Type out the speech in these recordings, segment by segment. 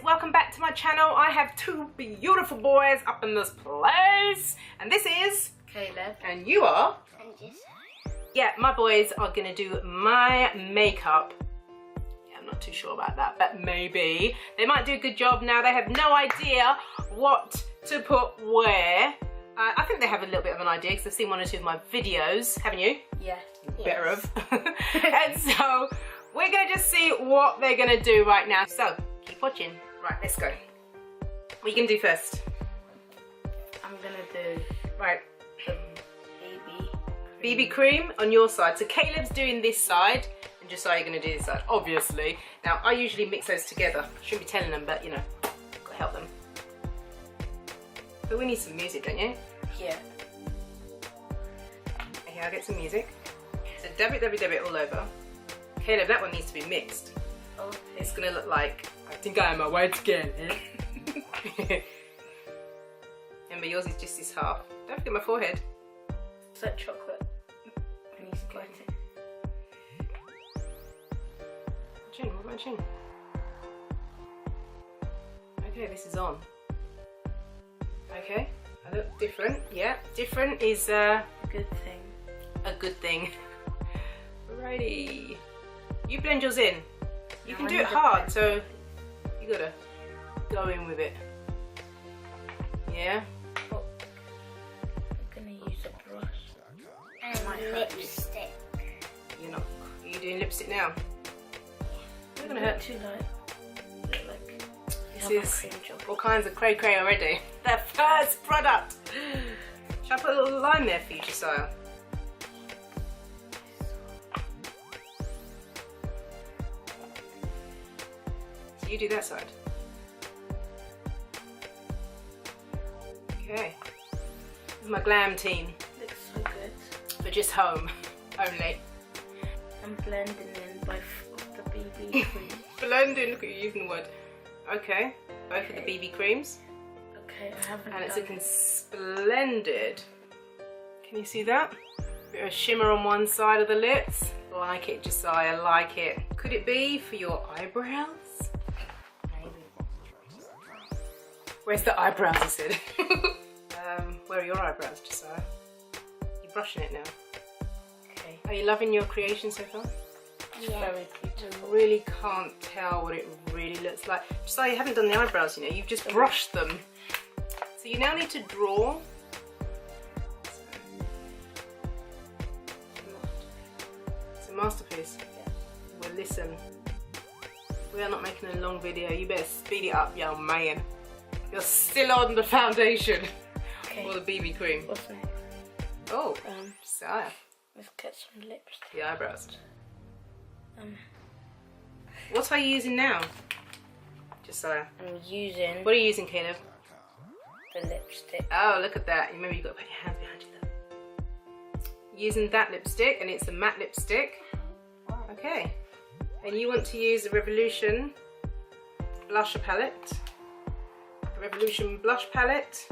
welcome back to my channel. I have two beautiful boys up in this place, and this is Caleb, and you are. and just yeah, my boys are gonna do my makeup. Yeah, I'm not too sure about that, but maybe they might do a good job. Now they have no idea what to put where. I think they have a little bit of an idea because they've seen one or two of my videos, haven't you? yes. Better of. And so we're gonna just see what they're gonna do right now. So keep watching. Right, let's go. What are you gonna do first? I'm gonna do Right, BB BB cream on your side. So Caleb's doing this side, and Josiah, you're gonna do this side, obviously. Now I usually mix those together. Shouldn't be telling them, but you know, gotta help them. But we need some music, don't you? Yeah. Okay, I'll get some music. So dab it all over. Caleb, that one needs to be mixed. Oh, It's gonna look like, I think I am my way together. Remember, yours is just this half. Don't forget my forehead. is that chocolate? I need to bite it. Chin, what about my chin? Okay, this is on. Okay, I look different. Yeah, different is Good thing. a good thing. Alrighty. You blend yours in. You can Now I do need it to hard, blend. so you gotta go in with it. Yeah? Oh, I'm gonna use a brush. And Might hurt you. lipstick. You're not. Are you doing lipstick now? You're gonna Is it hurt. too light. Look like This you have is a cream job. all kinds of cray cray already. The first product. Should I put a little line there for you, Josiah? So you do that side. Okay. This is my glam team, Looks so good. but just home only. I'm blending in both of the BB cream. Blending. Look at you using the word. Okay. Both of the BB creams. Okay, I haven't And it's done looking it. splendid. Can you see that? Bit of shimmer on one side of the lips. Like it, Josiah, like it. Could it be for your eyebrows? Where's the eyebrows, I said? Where are your eyebrows, Josiah? You're brushing it now. Okay. Are you loving your creation so far? Yeah. Very beautiful. I really can't tell what it really looks like. Josiah, you haven't done the eyebrows, you know, you've just brushed them. So you now need to draw. It's a masterpiece. Well, listen, we are not making a long video. You better speed it up, young man. You're still on the foundation Okay. or the BB cream. What's next? Oh, Josiah, Let's get some lipstick. the eyebrows. Um, What are you using now, Josiah? I'm using What are you using, Caleb? the lipstick. Oh, look at that. Remember, you've got to put your hands behind you though. Using that lipstick, and it's a matte lipstick. Okay. And you want to use the Revolution blusher palette. The Revolution blush palette.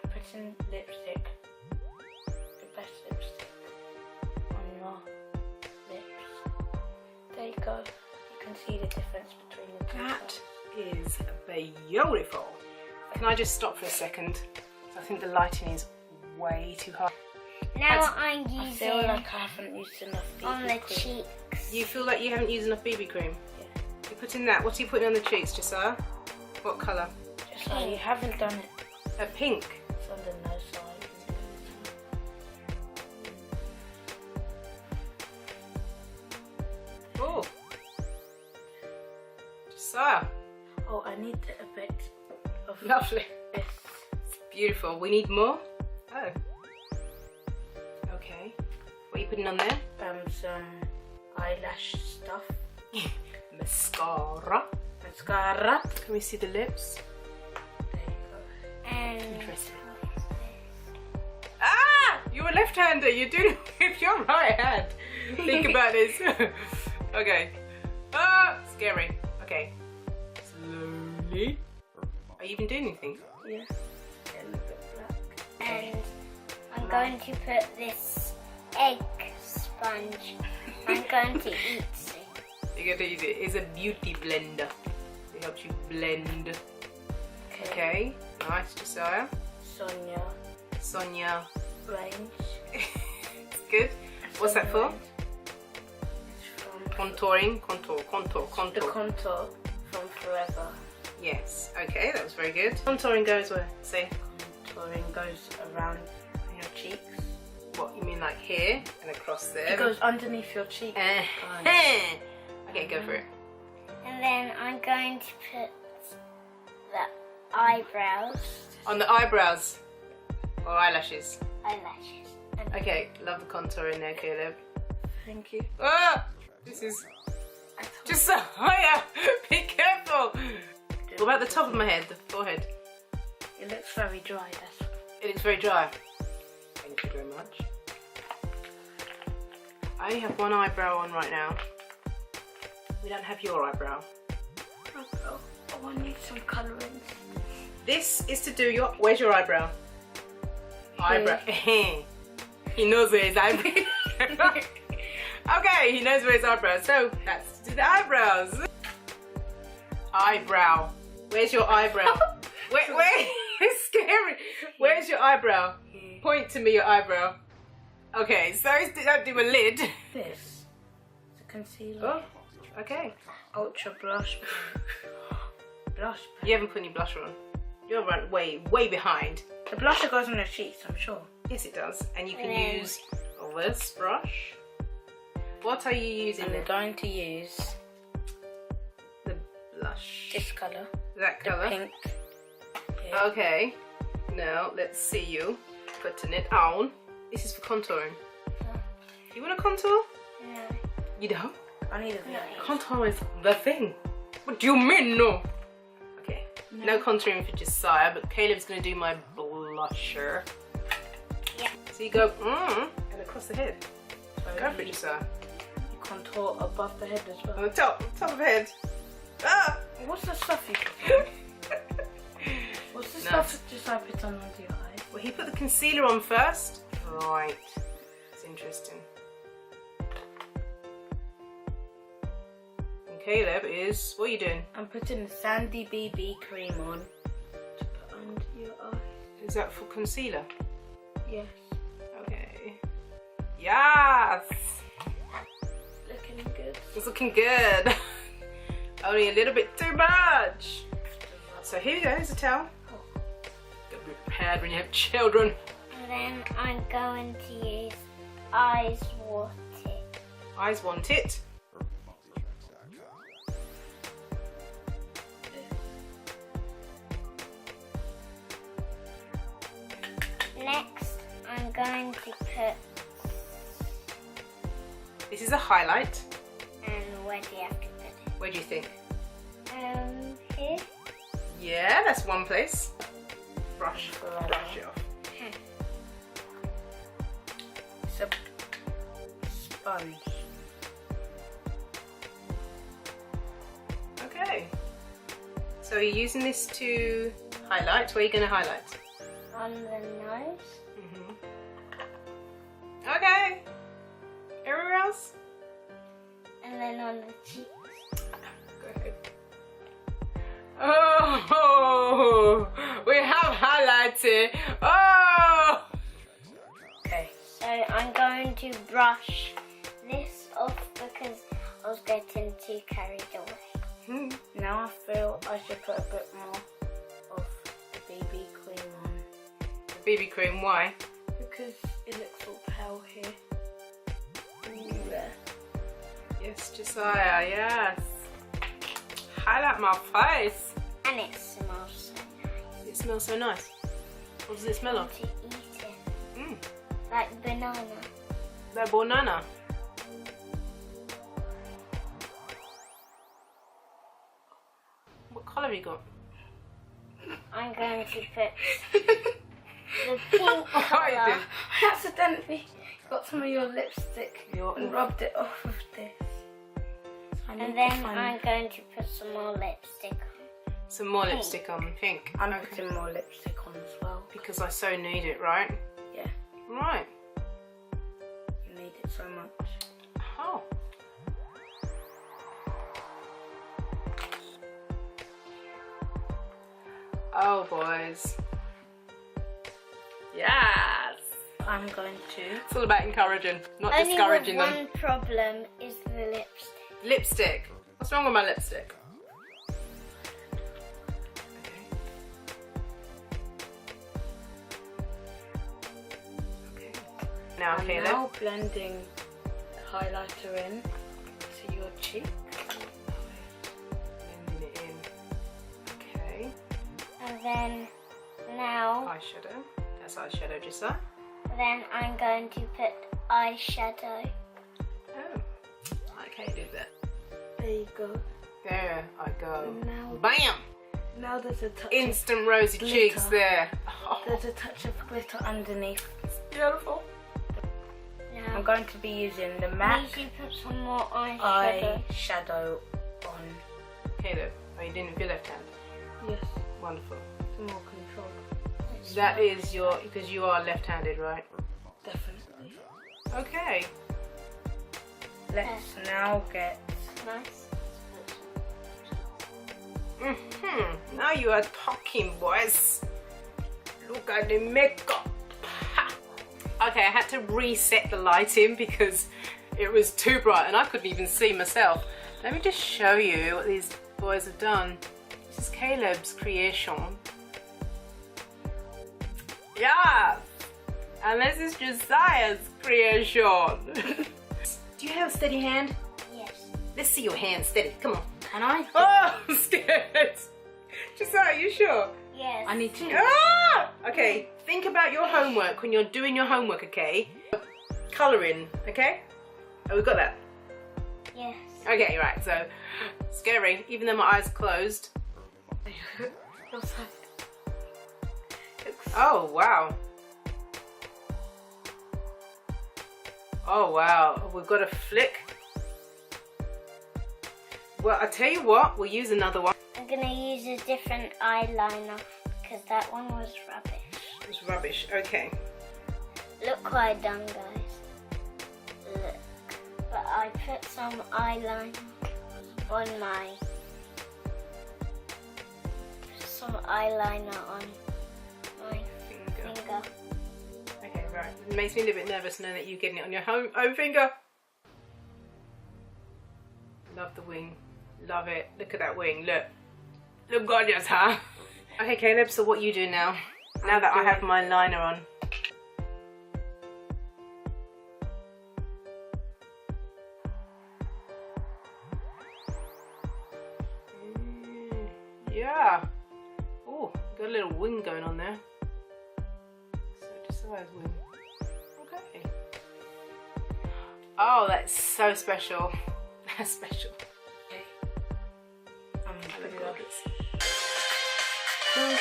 I'm putting lipstick, the best lipstick, on your lips. There you go. You can see the difference between the two. That is beautiful. Can I just stop for a second? I think the lighting is way too high. Now I'm I feel using like I haven't used enough BB on the cream. cheeks. You feel like you haven't used enough BB cream? Yeah. You're putting that. What are you putting on the cheeks, Josiah? What colour? Just like you haven't done it. A pink. It's on the nose side. Oh. Josiah. Oh, I need a bit of Lovely. this. It's beautiful. We need more? Oh. Okay. What are you putting on there? Some eyelash stuff. Mascara. Mascara. Can we see the lips? There you go. And Interesting. Ah! You're a left-hander. You're doing it with your right hand. Think about this. Okay. Ah! Scary. Okay. Slowly. Are you even doing anything? Yeah. Get a little bit black. and I'm going to put this egg sponge. I'm going to eat it. You're going to use it. It's a beauty blender. It helps you blend. Okay, nice, Josiah. Sonia. Range. It's good. What's that for? Contouring. Contour. The contour from Forever. Yes. Okay, that was very good. Contouring goes where? See? Contouring goes around your cheeks. What, you mean like here and across there? It goes underneath your cheek. Okay, go for it. And then I'm going to put the eyebrows. On the eyebrows or eyelashes? Eyelashes. Okay, love the contour in there, Caleb. Thank you. Ah! This is just higher. Be careful. What about the top of my head, the forehead? It looks very dry. It looks very dry. Thank you very much. I only have one eyebrow on right now. We don't have your eyebrow. Oh, I need some colouring. This is to do your... Where's your eyebrow? Eyebrow. He knows where his eyebrow. Okay, he knows where his eyebrow. So that's to do the eyebrows. Eyebrow. Where's your eyebrow? Wait, it's scary. Where's your eyebrow? Point to me your eyebrow. Okay, so don't do a lid. This. The concealer. Oh, okay. Ultra blush. Blush. You haven't put any blusher on. You're right, way behind. The blusher goes on the cheeks, I'm sure. Yes, it does. And you can use this brush. What are you using? I'm going to use the blush. This colour. That colour. Pink. Yeah. Okay. Now let's see you putting it on. This is for contouring. You want to contour? No. You don't? I need a bit. Contour is the thing. What do you mean no? Okay. No contouring for Josiah, but Caleb's going to do my blusher. Yeah. So you go and across the head. Go for it, Josiah. You contour above the head as well. On the top of the head. Ah! What's the stuff you put on? What's the stuff just I put on under your eyes? Well, he put the concealer on first. Right. It's interesting. And Caleb is... What are you doing? I'm putting the Sandy BB cream on to put under your eyes. Is that for concealer? Yes. Okay. Yes! Looking good. It's looking good. Only a little bit too much. So here we go, here's a towel. Gotta be prepared when you have children. And then I'm going to use Eyes Want It. Eyes Want It. Next, I'm going to put... This is a highlight. And where do you have to put it? Where do you think? Here. Yeah, that's one place. Brush it off. It's a sponge. Okay. So you're using this to highlight. Where are you going to highlight? On the nose. Okay. Everywhere else? And then on the cheeks. Go ahead. Oh, we have highlighted. Oh. Okay. So I'm going to brush this off because I was getting too carried away. Now I feel I should put a bit more of the BB cream on. BB cream, why? Because it looks all pale here. Yes, Josiah, yes. Highlight my face. And it smells so nice. It smells so nice. What does it smell I of? want to eat it. Like banana. Like banana. What colour have you got? I'm going to put the pink What are you colour. doing? I accidentally got some of your lipstick and rubbed it off of this. And then I'm going to put some more lipstick on. Some more lipstick on, pink. I'm putting more lipstick on as well. Because I so need it, right? Yeah, Right. you need it so much. Oh. Oh, boys. Yes. I'm going to. It's all about encouraging, not Only discouraging with them. one problem is the lipstick. Lipstick. What's wrong with my lipstick? Okay. Now, I'm Caleb. now blending highlighter in to your cheek. Blending it in. Okay. And then now, Eyeshadow. That's eyeshadow, just that. then I'm going to put eyeshadow. Oh. Okay, do that. There you go. There I go. Now, Bam! now there's a touch. Instant rosy glitter. cheeks there. Oh, There's a touch of glitter underneath. it's beautiful. I'm Now, going to be using the I MAC need to put some more eyeshadow. eyeshadow on. Caleb, are you doing it with your left hand? Yes, Wonderful. for more control. That is your, because you are left-handed, right? Definitely. Okay. Let's now get. Nice. Now you are talking, boys. Look at the makeup. Ha. Okay, I had to reset the lighting because it was too bright and I couldn't even see myself. Let me just show you what these boys have done. This is Caleb's creation. Yeah, and this is Josiah's creation. Do you have a steady hand? Yes. Let's see your hand steady. Come on. Can I? Oh, I'm scared. Josiah, you sure? Yes. I need to. Ah! Okay, think about your homework when you're doing your homework, okay? Colouring, okay? Oh, we got that? Yes. Okay, right, so scary, even though my eyes are closed. Your side. Oh, wow. Oh, wow, we've got a flick. Well, I tell you what, we'll use another one. I'm gonna use a different eyeliner because that one was rubbish. It's rubbish, okay. Look what I done, guys. Look. But I put some eyeliner on my... Some eyeliner on my finger. Okay, right. It makes me a little bit nervous knowing that you're getting it on your own finger. Love the wing. Love it. Look at that wing. Look. Look gorgeous, huh? Okay, Caleb, so what you do now? Now that I have my liner on. Yeah. Oh, got a little wing going on there. So Josiah's wing. Okay. Oh, that's so special. That's special. I'm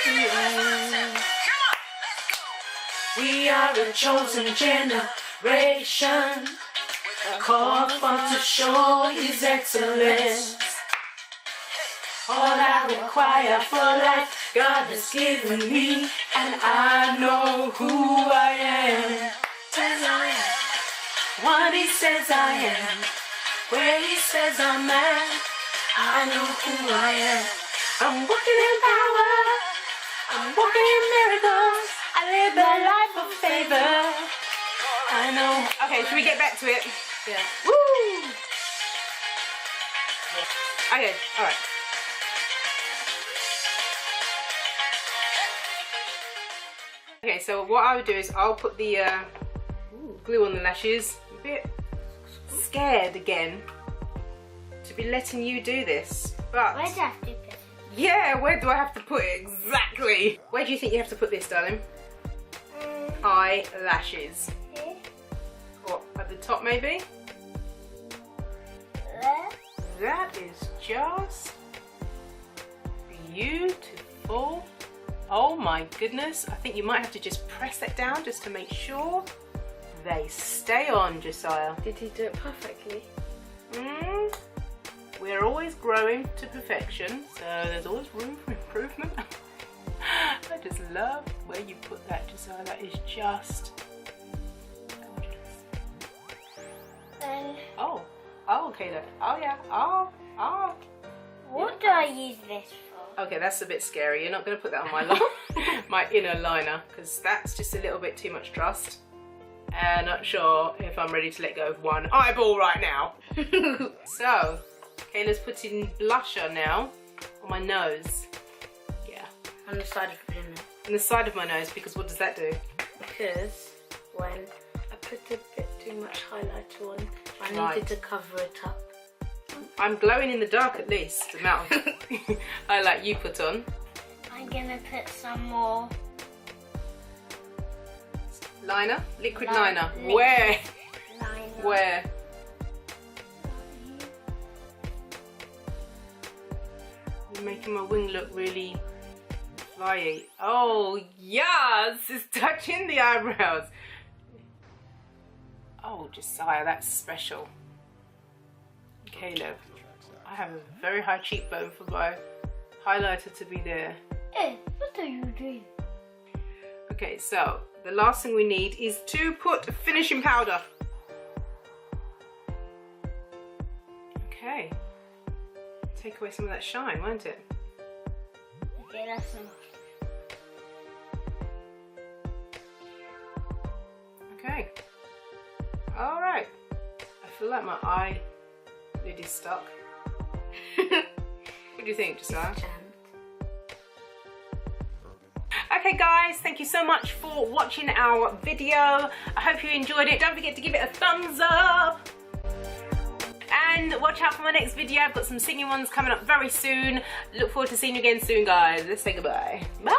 pretty lovely. We are a chosen generation, called upon to show His excellence. All I require for life, God has given me, and I know who I am. Says I am what He says I am, where He says I'm at. I know who I am. I'm walking in power, I'm walking in miracles. I live a life of favor. I know. Okay, should we get back to it? Yeah. Woo! Okay, alright. Okay, so what I would do is I'll put the glue on the lashes. I'm a bit scared again to be letting you do this, but Where'd I have to put it? yeah, where do I have to put it exactly? Where do you think you have to put this, darling? Eyelashes. Here? Or at the top, maybe? There? That is just beautiful. Oh my goodness. I think you might have to just press that down just to make sure they stay on, Josiah. Did he do it perfectly? We're always growing to perfection, so there's always room for improvement. I just love where you put that, Josiah. That is just gorgeous. Then Oh, okay then. Oh yeah. Oh. what do I use this for? Okay, that's a bit scary. You're not going to put that on my my inner liner, because that's just a little bit too much trust. And not sure if I'm ready to let go of one eyeball right now. So, Kayla's putting blusher now on my nose. Yeah. On the side of your nose. On the side of my nose, because what does that do? Because when I put a bit too much highlighter on, I Right. needed to cover it up. I'm glowing in the dark at least, the amount of highlight you put on. I'm gonna put some more Liner? Liquid Liner. liner. Liquid. Where? liner. Where? You're making my wing look really flyy. Oh, yes! It's touching the eyebrows. Oh, Josiah, that's special. Caleb, I have a very high cheekbone for my highlighter to be there. Hey, what are you doing? Okay, so the last thing we need is to put finishing powder. Okay. Take away some of that shine, won't it? Okay, that's enough. Okay. Alright. I feel like my eye lid is stuck. What do you think, Josiah? Okay guys, thank you so much for watching our video. I hope you enjoyed it. Don't forget to give it a thumbs up. And watch out for my next video. I've got some singing ones coming up very soon. Look forward to seeing you again soon, guys. Let's say goodbye. Bye!